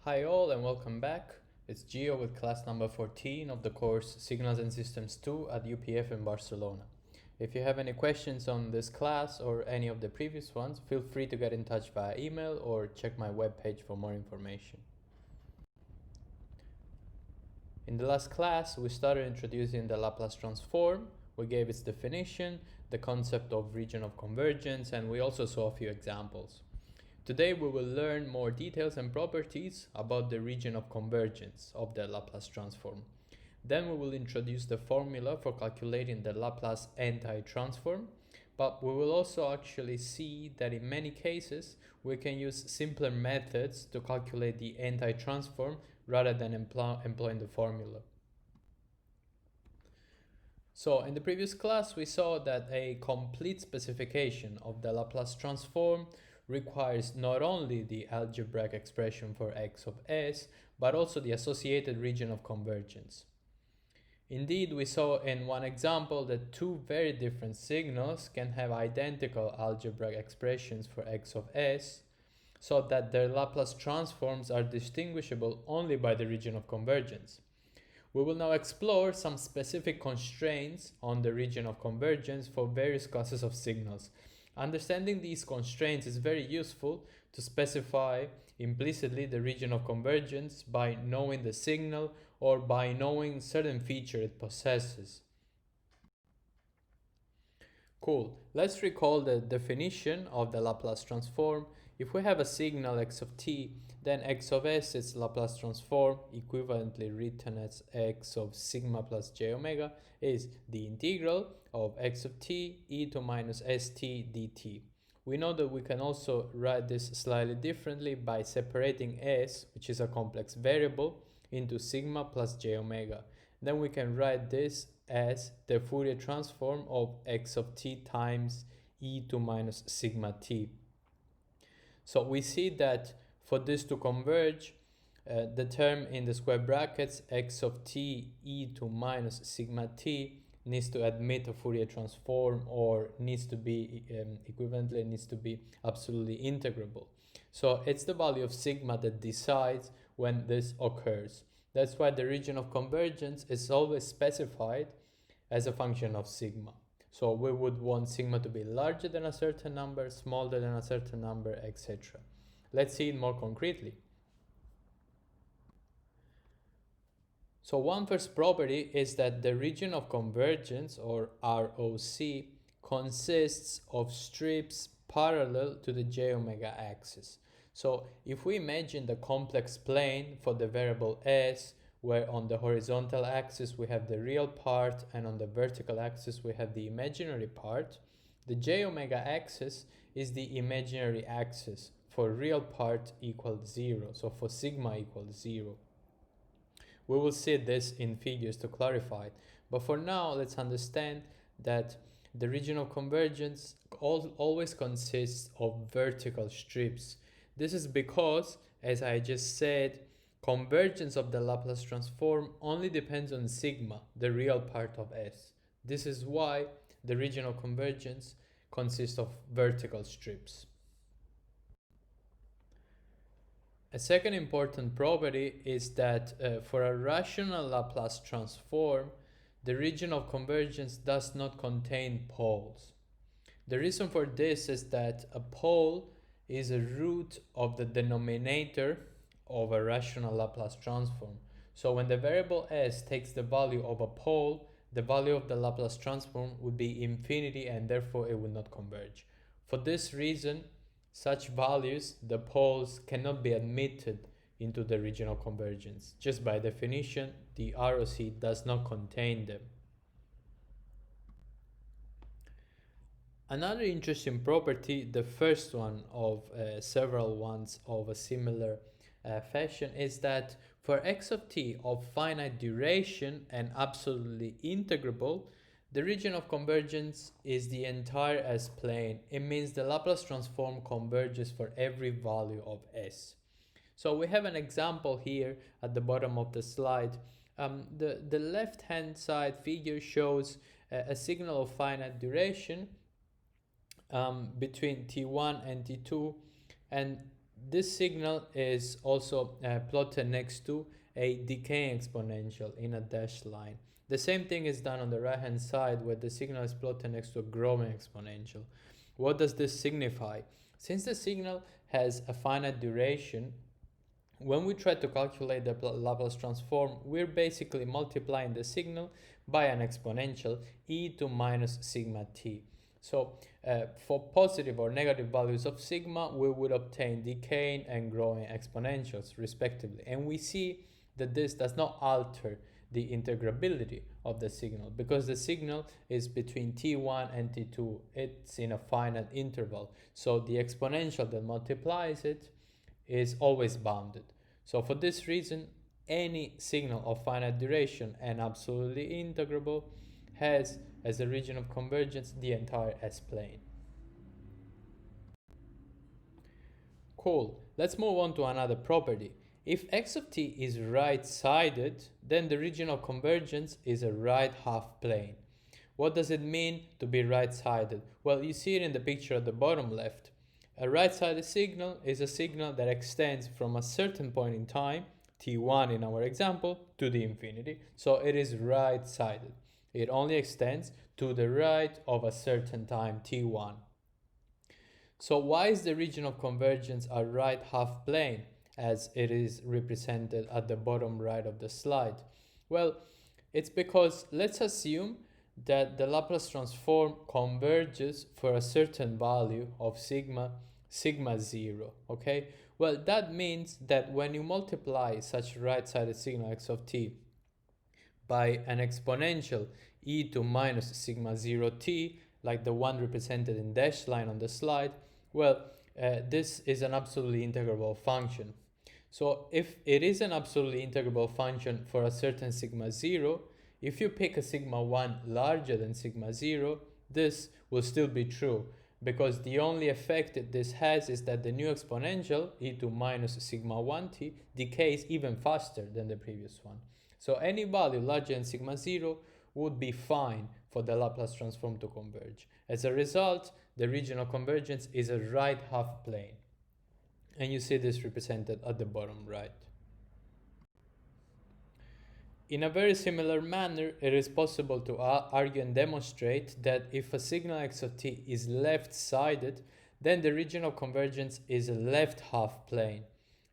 Hi all and welcome back. It's Gio with class number 14 of the course Signals and Systems 2 at UPF in Barcelona. If you have any questions on this class or any of the previous ones, feel free to get in touch via email or check my webpage for more information. In the last class, we started introducing the Laplace transform. We gave its definition, the concept of region of convergence, and we also saw a few examples. Today we will learn more details and properties about the region of convergence of the Laplace transform. Then we will introduce the formula for calculating the Laplace anti-transform, but we will also actually see that in many cases we can use simpler methods to calculate the anti-transform rather than employing the formula. So in the previous class we saw that a complete specification of the Laplace transform requires not only the algebraic expression for x of s, but also the associated region of convergence. Indeed, we saw in one example that two very different signals can have identical algebraic expressions for x of s, so that their Laplace transforms are distinguishable only by the region of convergence. We will now explore some specific constraints on the region of convergence for various classes of signals. Understanding these constraints is very useful to specify implicitly the region of convergence by knowing the signal or by knowing certain feature it possesses. Cool. Let's recall the definition of the Laplace transform. If we have a signal x of t, then x of s is Laplace transform, equivalently written as x of sigma plus j omega, is the integral of x of t e to minus st dt. We know that we can also write this slightly differently by separating s, which is a complex variable, into sigma plus j omega. Then we can write this as the Fourier transform of x of t times e to minus sigma t. So we see that for this to converge, the term in the square brackets x of t e to minus sigma t needs to admit a Fourier transform, or needs to be equivalently needs to be absolutely integrable. So it's the value of sigma that decides when this occurs. That's why the region of convergence is always specified as a function of sigma. So we would want sigma to be larger than a certain number, smaller than a certain number, etc. Let's see it more concretely. So one first property is that the region of convergence, or ROC, consists of strips parallel to the j omega axis. So if we imagine the complex plane for the variable s, where on the horizontal axis we have the real part and on the vertical axis we have the imaginary part, the j omega axis is the imaginary axis for real part equals 0, so for sigma equals 0. We will see this in figures to clarify it, but for now let's understand that the region of convergence always consists of vertical strips. This is because, as I just said, convergence of the Laplace transform only depends on sigma, the real part of S. This is why the region of convergence consists of vertical strips. A second important property is that for a rational Laplace transform, the region of convergence does not contain poles. The reason for this is that a pole is a root of the denominator of a rational Laplace transform. So when the variable s takes the value of a pole, the value of the Laplace transform would be infinity, and therefore it would not converge. For this reason, such values, the poles, cannot be admitted into the region of convergence. Just by definition, the ROC does not contain them. Another interesting property, the first one of several ones of a similar fashion, is that for x of t of finite duration and absolutely integrable, the region of convergence is the entire S-plane. It means the Laplace transform converges for every value of S. So we have an example here at the bottom of the slide. The left-hand side figure shows a signal of finite duration between t1 and t2, and This signal is also plotted next to a decaying exponential in a dashed line. The same thing is done on the right hand side where the signal is plotted next to a growing exponential. What does this signify? Since the signal has a finite duration, when we try to calculate the Laplace transform, we're basically multiplying the signal by an exponential e to minus sigma t. So for positive or negative values of sigma, we would obtain decaying and growing exponentials respectively. And we see that this does not alter the integrability of the signal because the signal is between t1 and t2. It's in a finite interval. So the exponential that multiplies it is always bounded. So for this reason, any signal of finite duration and absolutely integrable has as a region of convergence the entire S-plane. Cool. Let's move on to another property. If x of t is right-sided, then the region of convergence is a right half plane. What does it mean to be right-sided? Well, you see it in the picture at the bottom left. A right-sided signal is a signal that extends from a certain point in time, t1 in our example, to the infinity. So it is right-sided. It only extends to the right of a certain time, t1. So why is the region of convergence a right half plane as it is represented at the bottom right of the slide? Well, it's because let's assume that the Laplace transform converges for a certain value of sigma 0, okay? Well, that means that when you multiply such right-sided signal x of t by an exponential e to minus sigma 0 t, like the one represented in dashed line on the slide, well, this is an absolutely integrable function. So if it is an absolutely integrable function for a certain sigma 0, if you pick a sigma 1 larger than sigma 0, this will still be true, because the only effect that this has is that the new exponential, e to minus sigma 1t, decays even faster than the previous one. So any value larger than sigma 0 would be fine for the Laplace transform to converge. As a result, the region of convergence is a right half plane. And you see this represented at the bottom right. In a very similar manner, it is possible to argue and demonstrate that if a signal x of t is left-sided, then the region of convergence is a left half plane.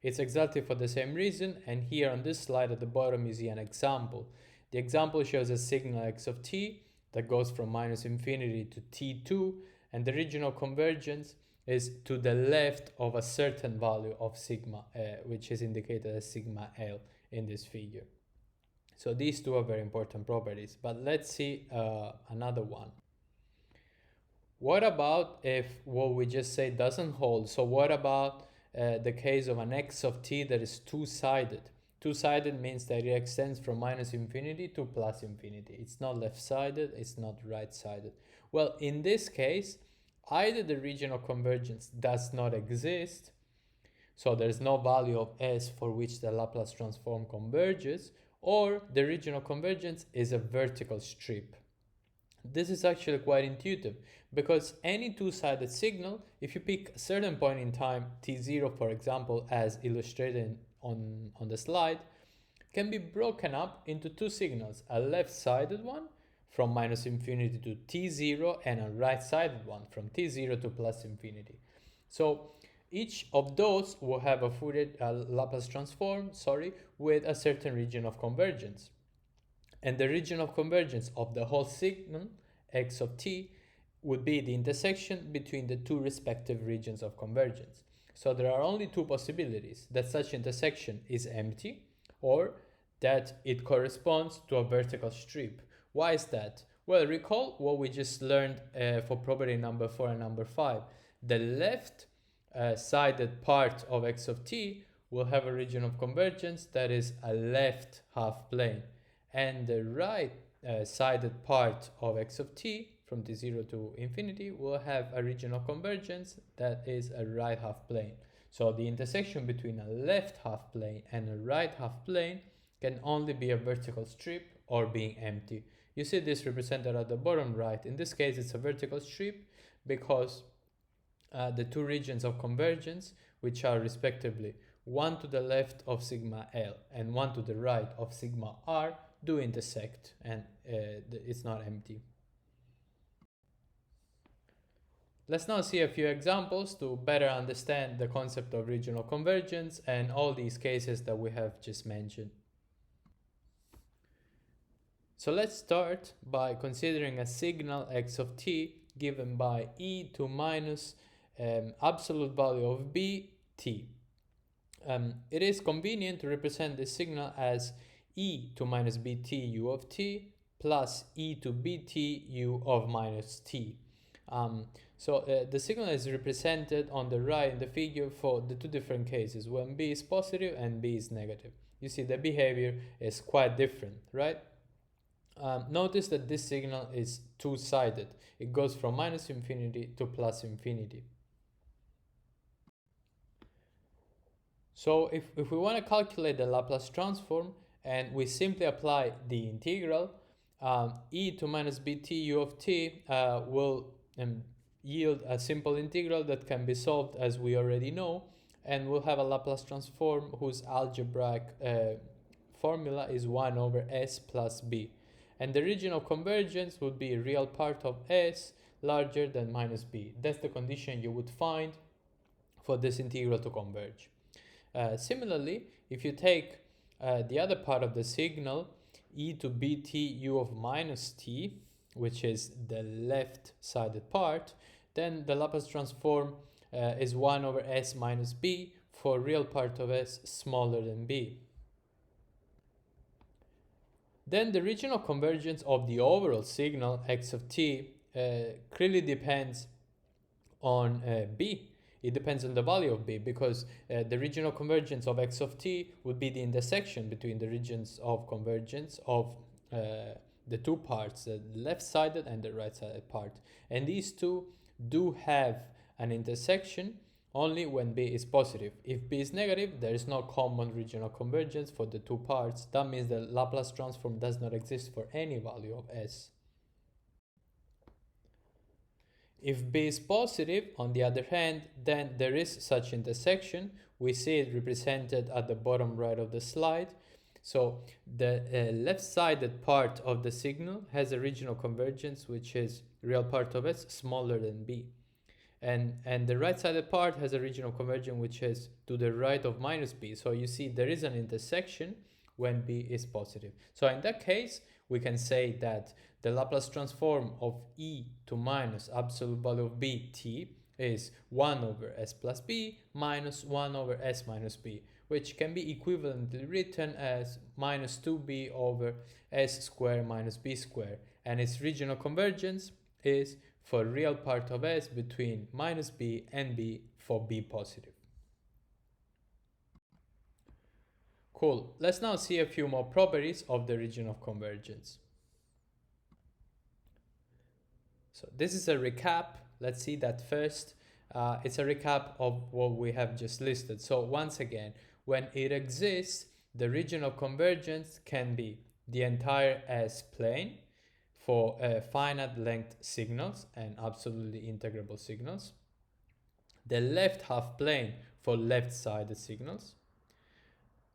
It's exactly for the same reason, and here on this slide at the bottom you see an example. The example shows a signal x of t that goes from minus infinity to t2, and the region of convergence is to the left of a certain value of sigma, which is indicated as sigma L in this figure. So these two are very important properties, but let's see another one. What about if what we just said doesn't hold? So what about the case of an x of t that is two-sided? Two-sided means that it extends from minus infinity to plus infinity. It's not left-sided, it's not right-sided. Well, in this case, either the region of convergence does not exist, so there's no value of s for which the Laplace transform converges, or the region of convergence is a vertical strip. This is actually quite intuitive, because any two-sided signal, if you pick a certain point in time, t0 for example, as illustrated on the slide, can be broken up into two signals, a left-sided one from minus infinity to t0 and a right-sided one from t0 to plus infinity. So each of those will have a Laplace transform, with a certain region of convergence. And the region of convergence of the whole signal, x of t, would be the intersection between the two respective regions of convergence. So there are only two possibilities: that such intersection is empty, or that it corresponds to a vertical strip. Why is that? Well, recall what we just learned for property number 4 and number 5. The left sided part of x of t will have a region of convergence that is a left half plane, and the right sided part of x of t from t0 to infinity will have a region of convergence that is a right half plane. So the intersection between a left half plane and a right half plane can only be a vertical strip or being empty. You see this represented at the bottom right. In this case, it's a vertical strip because the two regions of convergence which are respectively one to the left of sigma L and one to the right of sigma R, do intersect, and it's not empty. Let's now see a few examples to better understand the concept of regional convergence and all these cases that we have just mentioned. So let's start by considering a signal x of t given by e to minus absolute value of b t. It is convenient to represent this signal as e to minus bt u of t plus e to bt u of minus t. The signal is represented on the right in the figure for the two different cases, when b is positive and b is negative. You see the behavior is quite different, right? Notice that this signal is two-sided. It goes from minus infinity to plus infinity. So if we want to calculate the Laplace transform and we simply apply the integral, e to minus bt u of t will yield a simple integral that can be solved as we already know, and we'll have a Laplace transform whose algebraic formula is 1 over s plus b. And the region of convergence would be a real part of s larger than minus b. That's the condition you would find for this integral to converge. Similarly, if you take the other part of the signal, e to bt u of minus t, which is the left-sided part, then the Laplace transform is 1 over s minus b for real part of s smaller than b. Then the region of convergence of the overall signal x of t clearly depends on b. It depends on the value of b, because the region of convergence of x of t would be the intersection between the regions of convergence of the two parts, the left-sided and the right-sided part. And these two do have an intersection only when b is positive. If b is negative, there is no common region of convergence for the two parts. That means the Laplace transform does not exist for any value of s. If b is positive, on the other hand, then there is such intersection. We see it represented at the bottom right of the slide. So the left-sided part of the signal has a region of convergence, which is real part of s smaller than b. And the right-sided part has a region of convergence, which is to the right of minus b. So you see there is an intersection when b is positive. So in that case, we can say that the Laplace transform of e to minus absolute value of bt is 1 over s plus b minus 1 over s minus b, which can be equivalently written as minus 2b over s squared minus b squared. And its region of convergence is for real part of s between minus b and b for b positive. Cool. Let's now see a few more properties of the region of convergence. So this is a recap. Let's see that first. It's a recap of what we have just listed. So once again, when it exists, the region of convergence can be the entire S-plane for finite length signals and absolutely integrable signals, the left half plane for left-sided signals,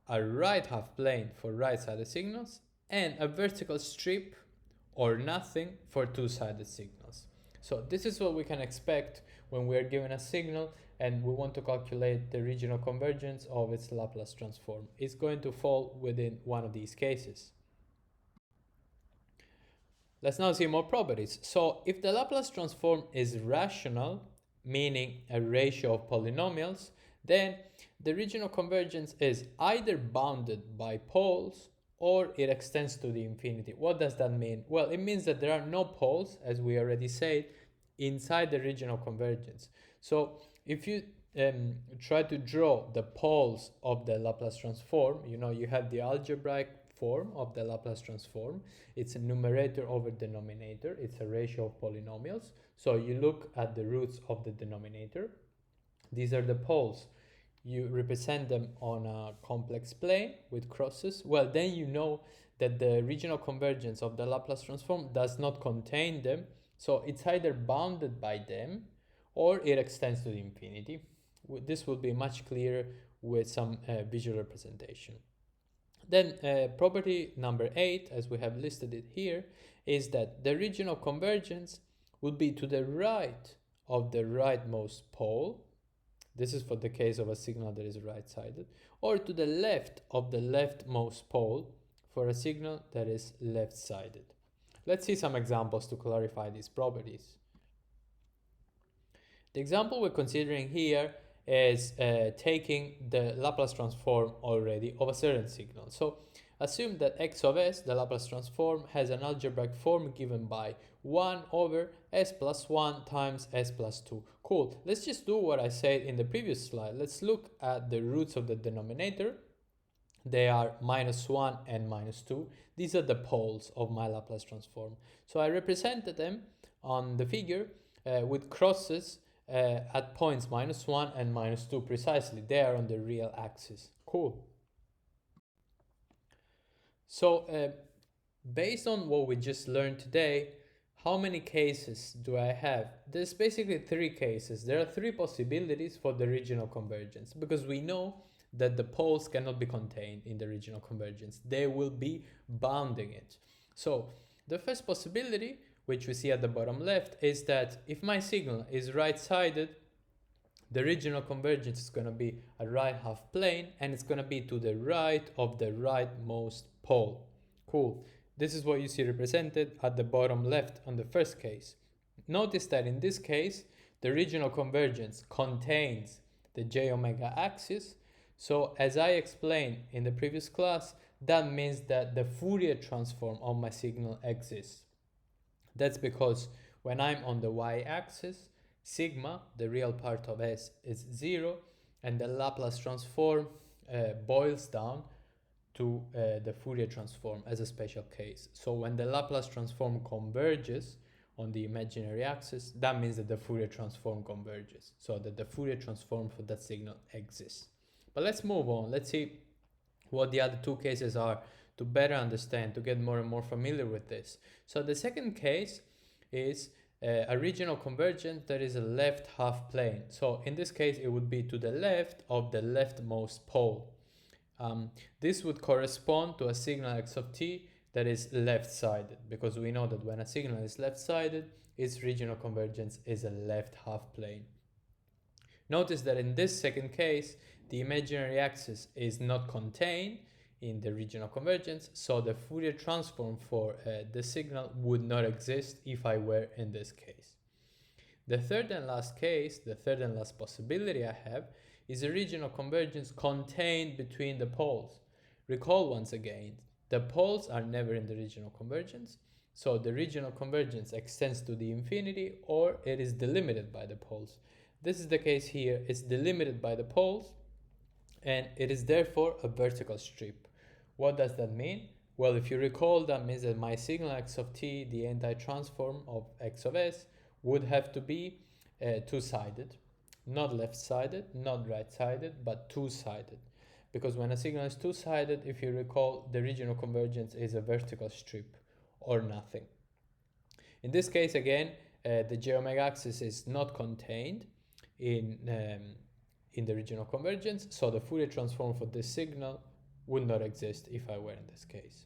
a right half plane for right-sided signals, and a vertical strip or nothing for two-sided signals. So this is what we can expect when we are given a signal and we want to calculate the region of convergence of its Laplace transform. It's going to fall within one of these cases. Let's now see more properties. So if the Laplace transform is rational, meaning a ratio of polynomials, then the region of convergence is either bounded by poles or it extends to the infinity. What does that mean? Well, it means that there are no poles, as we already said, inside the region of convergence. So if you try to draw the poles of the Laplace transform, you have the algebraic form of the Laplace transform. It's a numerator over denominator. It's a ratio of polynomials. So you look at the roots of the denominator. These are the poles. You represent them on a complex plane with crosses. Well, then you know that the region of convergence of the Laplace transform does not contain them. So it's either bounded by them or it extends to the infinity. this will be much clearer with some visual representation. Then property number 8, as we have listed it here, is that the region of convergence will be to the right of the rightmost pole. This is for the case of a signal that is right-sided, or to the left of the leftmost pole for a signal that is left-sided. Let's see some examples to clarify these properties. The example we're considering here is taking the Laplace transform already of a certain signal. So assume that x of s, the Laplace transform, has an algebraic form given by 1 over s plus 1 times s plus 2. Cool. Let's just do what I said in the previous slide. Let's look at the roots of the denominator. They are -1 and -2. These are the poles of my Laplace transform. So I represented them on the figure with crosses at points -1 and -2 precisely. They are on the real axis. Cool. So based on what we just learned today, how many cases do I have? There's basically 3 cases. There are 3 possibilities for the region of convergence, because we know that the poles cannot be contained in the region of convergence. They will be bounding it. So the first possibility, which we see at the bottom left, is that if my signal is right-sided, the region of convergence is going to be a right half plane, and it's going to be to the right of the rightmost pole. Cool. This is what you see represented at the bottom left on the first case. Notice that in this case, the region of convergence contains the j omega axis. So as I explained in the previous class, that means that the Fourier transform of my signal exists. That's because when I'm on the y-axis, sigma, the real part of s, is 0, and the Laplace transform boils down to the Fourier transform as a special case. So when the Laplace transform converges on the imaginary axis, that means that the Fourier transform converges, so that the Fourier transform for that signal exists. But let's move on. Let's see what the other 2 cases are to better understand, to get more and more familiar with this. So the second case is a region of convergence that is a left half plane. So in this case, it would be to the left of the leftmost pole. This would correspond to a signal x of t that is left-sided, because we know that when a signal is left-sided, its region of convergence is a left half plane. Notice that in this second case, the imaginary axis is not contained in the region of convergence, so the Fourier transform for the signal would not exist if I were in this case. The third and last case, the third and last possibility I have, is a region of convergence contained between the poles. Recall once again, the poles are never in the region of convergence, so the region of convergence extends to the infinity, or it is delimited by the poles. This is the case here. It's delimited by the poles, and it is therefore a vertical strip. What does that mean? Well, if you recall, that means that my signal x of t, the anti-transform of x of s, would have to be two-sided, not left-sided, not right-sided, but two-sided. Because when a signal is two-sided, if you recall, the region of convergence is a vertical strip or nothing. In this case, again, the j omega axis is not contained in the region of convergence, so the Fourier transform for this signal would not exist if I were in this case.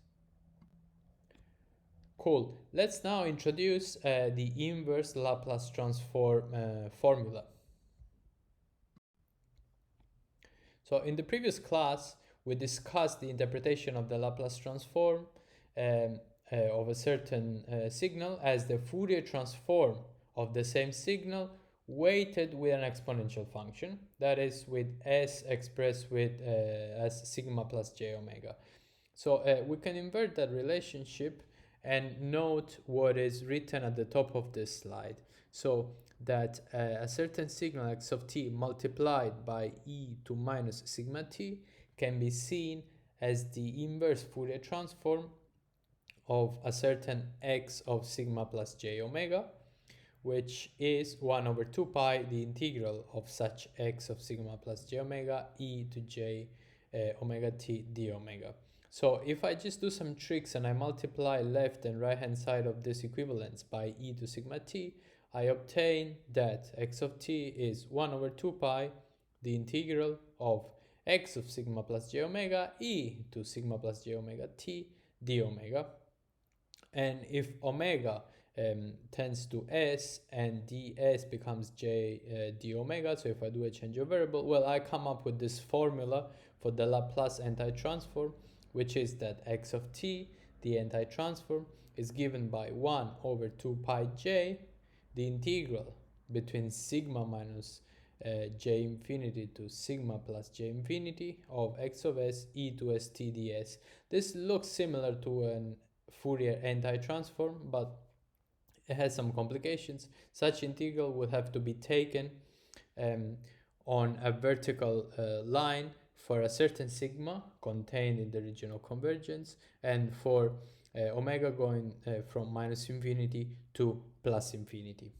Cool. Let's now introduce the inverse Laplace transform formula. So in the previous class, we discussed the interpretation of the Laplace transform of a certain signal as the Fourier transform of the same signal weighted with an exponential function, that is with s expressed with as sigma plus j omega. So we can invert that relationship and note what is written at the top of this slide. So that a certain signal x of t multiplied by e to minus sigma t can be seen as the inverse Fourier transform of a certain x of sigma plus j omega, which is 1 over 2 pi the integral of such x of sigma plus j omega e to j omega t d omega. So if I just do some tricks and I multiply left and right hand side of this equivalence by e to sigma t, I obtain that x of t is 1 over 2 pi the integral of x of sigma plus j omega e to sigma plus j omega t d omega. And if omega tends to s and ds becomes j d omega, so if I do a change of variable, well, I come up with this formula for the Laplace anti-transform, which is that x of t, the anti-transform, is given by 1 over 2 pi j, the integral between sigma minus j infinity to sigma plus j infinity of x of s e to st ds. This looks similar to an Fourier anti-transform, but it has some complications. Such integral would have to be taken on a vertical line for a certain sigma contained in the region of convergence, and for omega going from minus infinity to plus infinity.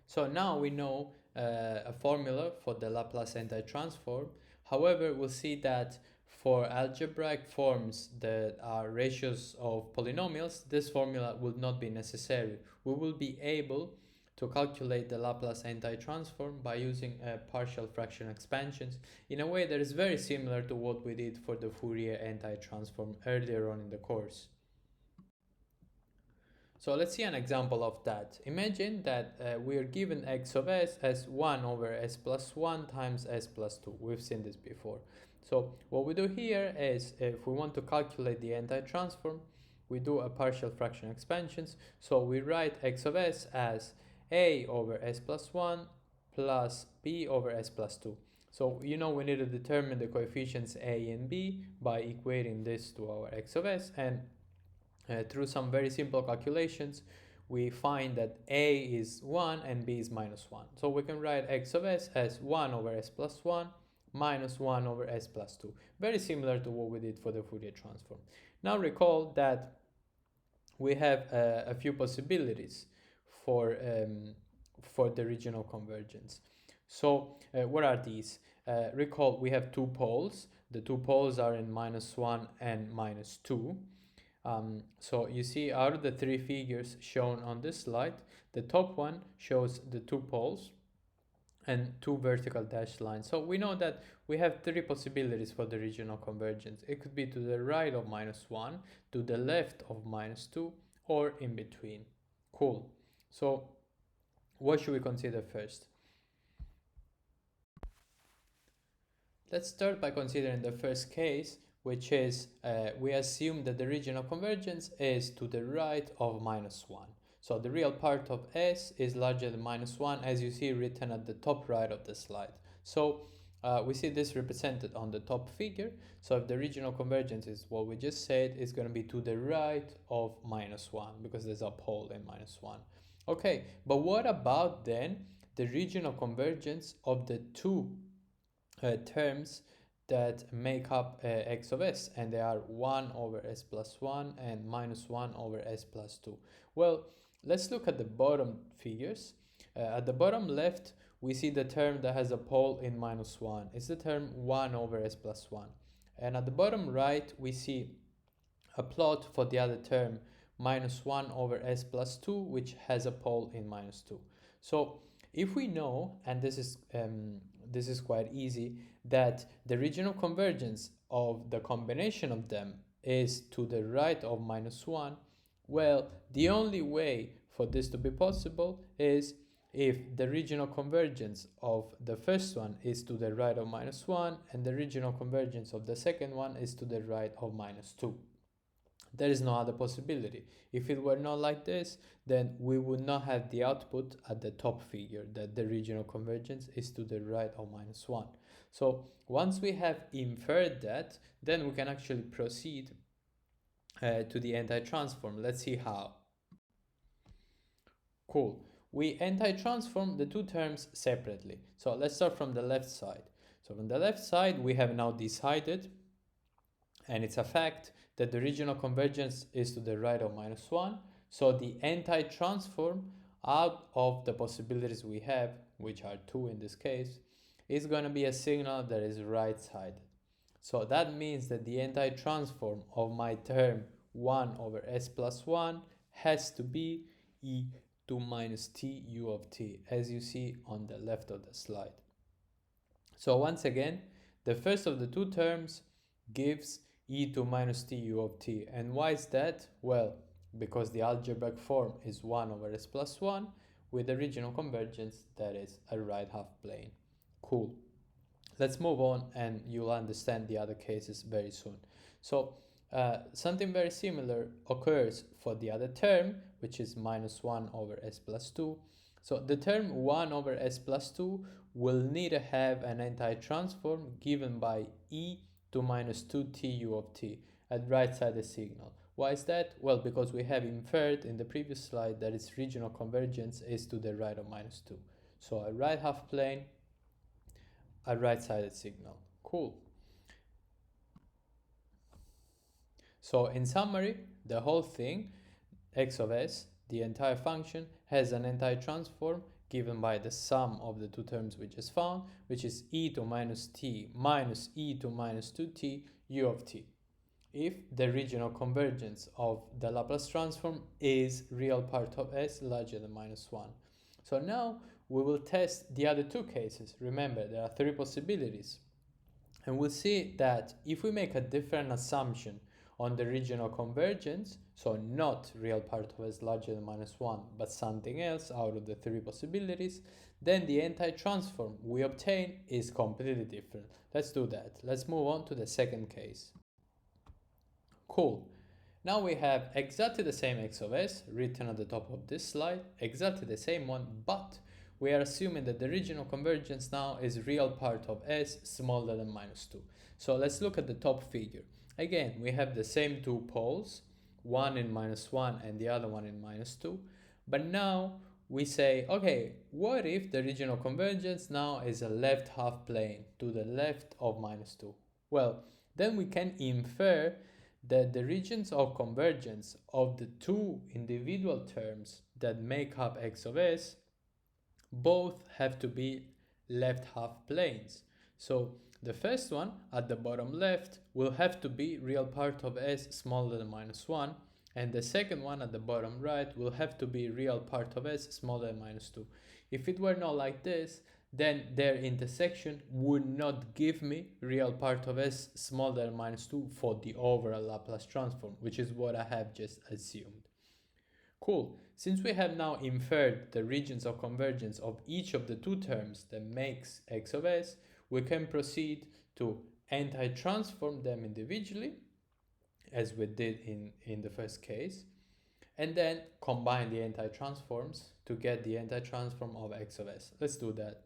So now we know a formula for the Laplace anti-transform. However, we'll see that for algebraic forms that are ratios of polynomials, this formula will not be necessary. We will be able to calculate the Laplace anti-transform by using partial fraction expansions in a way that is very similar to what we did for the Fourier anti-transform earlier on in the course. So let's see an example of that. Imagine that we are given x of s as 1 over s plus 1 times s plus 2. We've seen this before. So what we do here is, if we want to calculate the anti-transform, we do a partial fraction expansions. So we write x of s as a over s plus 1 plus b over s plus 2. So we need to determine the coefficients a and b by equating this to our x of s, and through some very simple calculations, we find that a is 1 and b is minus 1. So we can write x of s as 1 over s plus 1 minus 1 over s plus 2. Very similar to what we did for the Fourier transform. Now recall that we have a few possibilities for the region of convergence. So what are these? Recall we have two poles. The two poles are in minus 1 and minus 2. So you see, out of the three figures shown on this slide, the top one shows the two poles and two vertical dashed lines. So we know that we have three possibilities for the region of convergence. It could be to the right of minus 1, to the left of minus 2, or in between. Cool. So what should we consider first? Let's start by considering the first case, which is we assume that the region of convergence is to the right of minus 1. So the real part of S is larger than minus 1, as you see written at the top right of the slide. So we see this represented on the top figure. So if the region of convergence is what we just said, it's going to be to the right of minus 1, because there's a pole in minus 1. Okay, but what about then the region of convergence of the two terms that make up x of s, and they are 1 over s plus 1 and minus 1 over s plus 2. Well, let's look at the bottom figures. At the bottom left, we see the term that has a pole in minus 1. It's the term 1 over s plus 1. And at the bottom right, we see a plot for the other term, minus 1 over s plus 2, which has a pole in minus 2. So if we know, and this is quite easy, that the region of convergence of the combination of them is to the right of minus 1, well, the only way for this to be possible is if the region of convergence of the first one is to the right of minus 1 and the region of convergence of the second one is to the right of minus 2. There is no other possibility. If it were not like this, then we would not have the output at the top figure, that the region of convergence is to the right of minus 1. So once we have inferred that, then we can actually proceed to the anti-transform. Let's see how. Cool. We anti-transform the two terms separately. So let's start from the left side. So from the left side, we have now decided, and it's a fact, that the region of convergence is to the right of minus 1. So the anti-transform out of the possibilities we have, which are 2 in this case, is going to be a signal that is right-sided. So that means that the anti-transform of my term 1 over s plus 1 has to be e to minus t u of t, as you see on the left of the slide. So once again, the first of the two terms gives e to minus t u of t. And why is that? Well, because the algebraic form is 1 over s plus 1 with the regional convergence that is a right half plane. Cool. Let's move on and you'll understand the other cases very soon. So something very similar occurs for the other term, which is minus 1 over s plus 2. So the term 1 over s plus 2 will need to have an anti-transform given by e to minus 2t u of t at right-sided signal. Why is that? Well, because we have inferred in the previous slide that its regional convergence is to the right of minus 2. So a right half plane, a right-sided signal. Cool. So in summary, the whole thing, x of s, the entire function, has an anti-transform given by the sum of the two terms we just found, which is e to minus t minus e to minus 2t u of t, if the regional convergence of the Laplace transform is real part of s larger than minus 1. So now we will test the other two cases. Remember, there are three possibilities. And we'll see that if we make a different assumption on the regional convergence, so not real part of s larger than minus 1, but something else out of the three possibilities, then the anti-transform we obtain is completely different. Let's do that. Let's move on to the second case. Cool. Now we have exactly the same x of s written at the top of this slide, exactly the same one, but we are assuming that the regional convergence now is real part of s smaller than minus 2. So let's look at the top figure. Again, we have the same two poles, one in minus 1 and the other one in minus 2. But now we say, okay, what if the regional convergence now is a left half plane to the left of minus 2? Well, then we can infer that the regions of convergence of the two individual terms that make up x of s both have to be left half planes. So the first one at the bottom left will have to be real part of s smaller than minus 1, and the second one at the bottom right will have to be real part of s smaller than minus 2. If it were not like this, then their intersection would not give me real part of s smaller than minus 2 for the overall Laplace transform, which is what I have just assumed. Cool. Since we have now inferred the regions of convergence of each of the two terms that makes x of s, we can proceed to anti-transform them individually, as we did in the first case, and then combine the anti-transforms to get the anti-transform of x of s. Let's do that.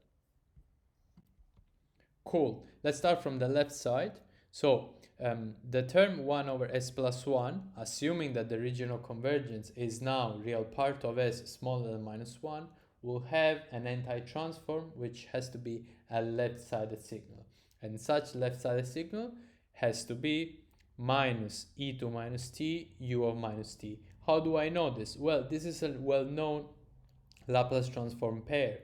Cool. Let's start from the left side. So the term 1 over s plus 1, assuming that the regional convergence is now real part of s smaller than minus 1, will have an anti-transform which has to be a left-sided signal. And such left-sided signal has to be minus e to minus t u of minus t. How do I know this? Well, this is a well-known Laplace transform pair.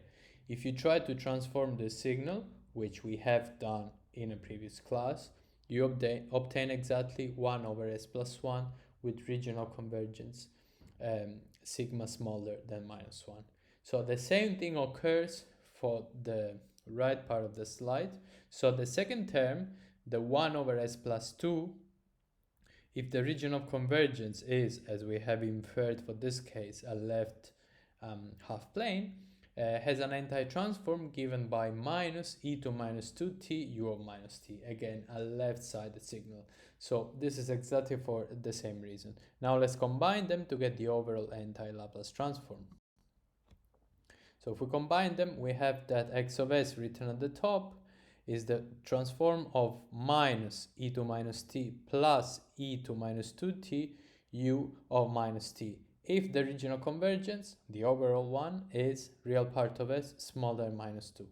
If you try to transform the signal, which we have done in a previous class, you obtain exactly 1 over s plus 1 with regional convergence sigma smaller than minus 1. So the same thing occurs for the right part of the slide. So the second term, the 1 over s plus 2, if the region of convergence is, as we have inferred for this case, a left half plane, has an anti-transform given by minus e to minus 2t u of minus t. Again, a left-sided signal. So this is exactly for the same reason. Now let's combine them to get the overall anti-Laplace transform. So if we combine them, we have that x of s written at the top is the transform of minus e to minus t plus e to minus 2t u of minus t. If the regional convergence, the overall one, is real part of s smaller than minus 2.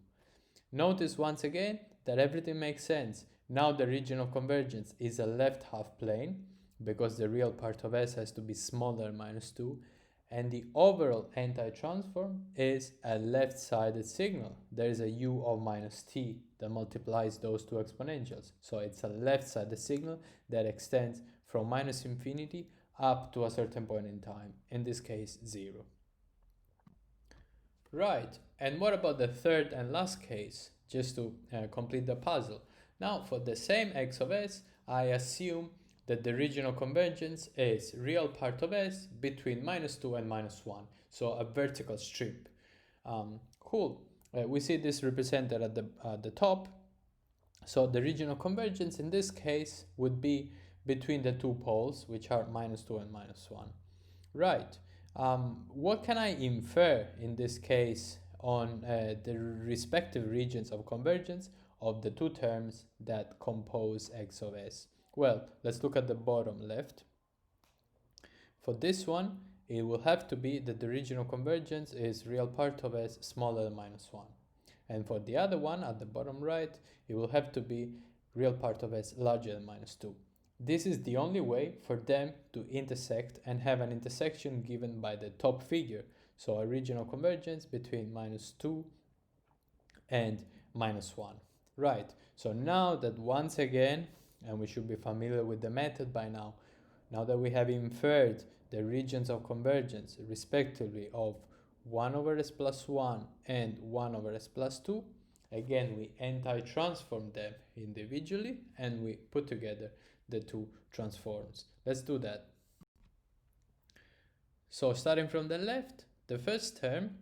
Notice once again that everything makes sense. Now the region of convergence is a left half plane because the real part of s has to be smaller than minus 2, and the overall anti-transform is a left-sided signal. There is a u of minus t that multiplies those two exponentials. So it's a left-sided signal that extends from minus infinity up to a certain point in time, in this case 0. Right, and what about the third and last case, just to complete the puzzle? Now, for the same x of s, I assume that the region of convergence is real part of s between -2 and -1, so a vertical strip. Cool. We see this represented at the top. So the region of convergence in this case would be between the two poles, which are -2 and -1. Right. What can I infer in this case on the respective regions of convergence of the two terms that compose x of s? Well, let's look at the bottom left. For this one, it will have to be that the region of convergence is real part of s smaller than -1. And for the other one, at the bottom right, it will have to be real part of s larger than -2. This is the only way for them to intersect and have an intersection given by the top figure. So a region of convergence between -2 and -1. Right, so now that once again, and we should be familiar with the method by now, now that we have inferred the regions of convergence respectively of 1 over s plus 1 and 1 over s plus 2, again we anti-transform them individually and we put together the two transforms. Let's do that. So starting from the left, the first term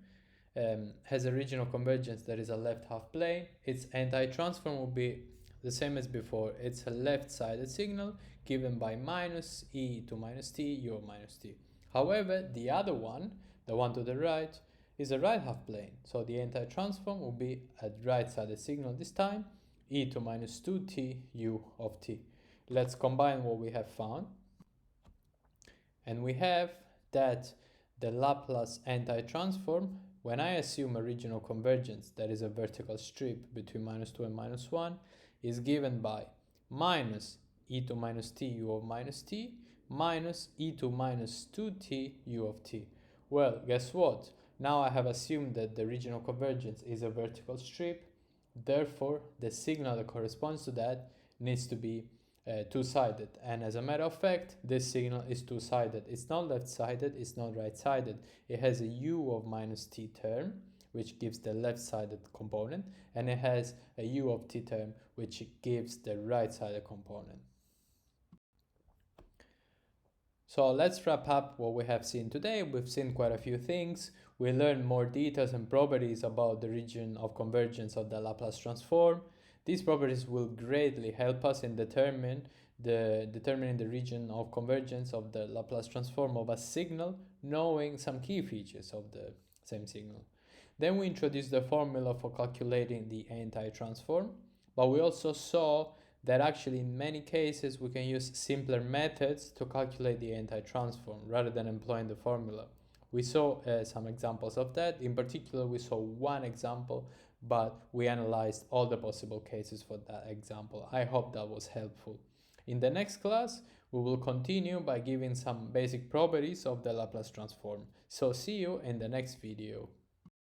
has a region of convergence that is a left half plane. Its anti-transform will be the same as before. It's a left-sided signal given by minus e to minus t u of minus t. However, the other one, the one to the right, is a right half plane. So the anti-transform will be a right-sided signal this time, e to minus 2t u of t. Let's combine what we have found. And we have that the Laplace anti-transform, when I assume a region of convergence that is a vertical strip between -2 and -1, is given by minus e to minus t u of minus t minus e to minus 2t u of t. Well, guess what? Now I have assumed that the region of convergence is a vertical strip, therefore the signal that corresponds to that needs to be two-sided, and as a matter of fact this signal is two-sided. It's not left-sided, it's not right-sided. It has a u of minus t term which gives the left-sided component, and it has a u of t term which gives the right-sided component. So let's wrap up what we have seen today. We've seen quite a few things. We learned more details and properties about the region of convergence of the Laplace transform. These properties will greatly help us in determining the region of convergence of the Laplace transform of a signal, knowing some key features of the same signal. Then we introduced the formula for calculating the anti-transform, but we also saw that actually in many cases we can use simpler methods to calculate the anti-transform rather than employing the formula. We saw some examples of that. In particular, we saw one example, but we analyzed all the possible cases for that example. I hope that was helpful. In the next class, we will continue by giving some basic properties of the Laplace transform. So see you in the next video.